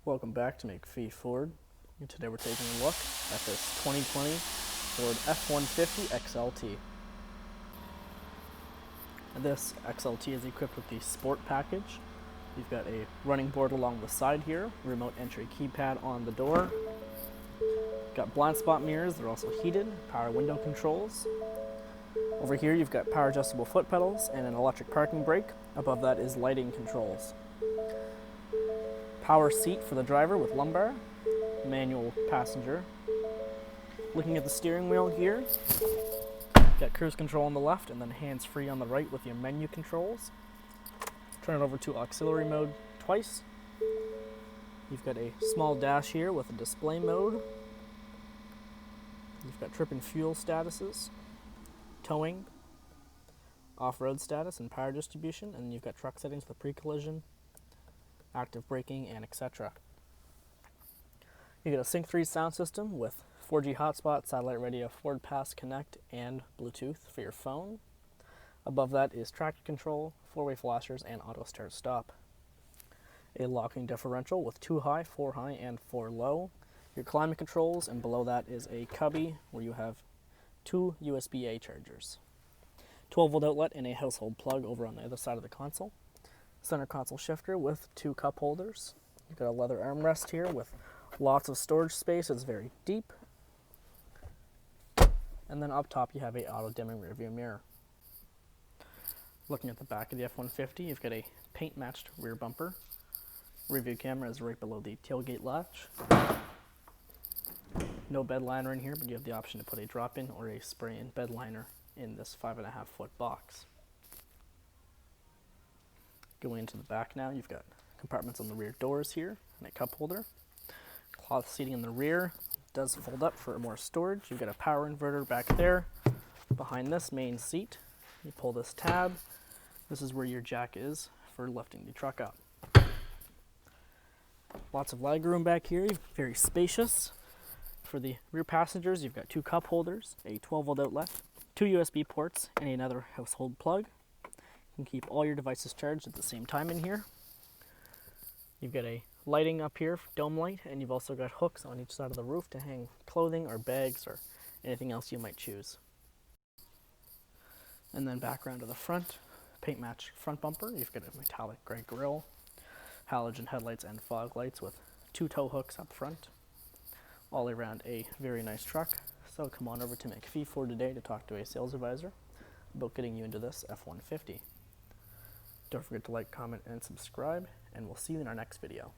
Welcome back to MacPhee Ford. And today we're taking a look at this 2020 Ford F-150 XLT. This XLT is equipped with the Sport package. You've got a running board along the side here, remote entry keypad on the door. Got blind spot mirrors, they're also heated, power window controls. Over here you've got power adjustable foot pedals and an electric parking brake. Above that is lighting controls. Power seat for the driver with lumbar, manual passenger. Looking at the steering wheel here, got cruise control on the left and then hands-free on the right with your menu controls. Turn it over to auxiliary mode twice. You've got a small dash here with a display mode. You've got trip and fuel statuses, towing, off-road status and power distribution, and you've got truck settings with pre-collision, active braking, and etc. You get a Sync 3 sound system with 4G hotspot, satellite radio, Ford Pass Connect, and Bluetooth for your phone. Above that is traction control, 4-way flashers, and auto start stop. A locking differential with 2 high, 4 high, and 4 low. Your climate controls, and below that is a cubby where you have 2 USB-A chargers. 12-volt outlet and a household plug over on the other side of the console. Center console shifter with 2 cup holders. You've got a leather armrest here with lots of storage space. It's very deep. And then up top you have a auto dimming rear view mirror. Looking at the back of the F-150, you've got a paint matched rear bumper. Rear view camera is right below the tailgate latch. No bed liner in here, but you have the option to put a drop-in or a spray-in bed liner in this 5.5-foot box. Going into the back now, you've got compartments on the rear doors here and a cup holder. Cloth seating in the rear does fold up for more storage. You've got a power inverter back there. Behind this main seat, you pull this tab. This is where your jack is for lifting the truck up. Lots of leg room back here, very spacious. For the rear passengers, you've got 2 cup holders, a 12-volt outlet, 2 USB ports, and another household plug. You can keep all your devices charged at the same time in here. You've got a lighting up here, dome light, and you've also got hooks on each side of the roof to hang clothing or bags or anything else you might choose. And then back around to the front, paint match front bumper. You've got a metallic gray grille, halogen headlights and fog lights with 2 tow hooks up front. All around a very nice truck. So come on over to MacPhee Ford today to talk to a sales advisor about getting you into this F-150. Don't forget to like, comment, and subscribe, and we'll see you in our next video.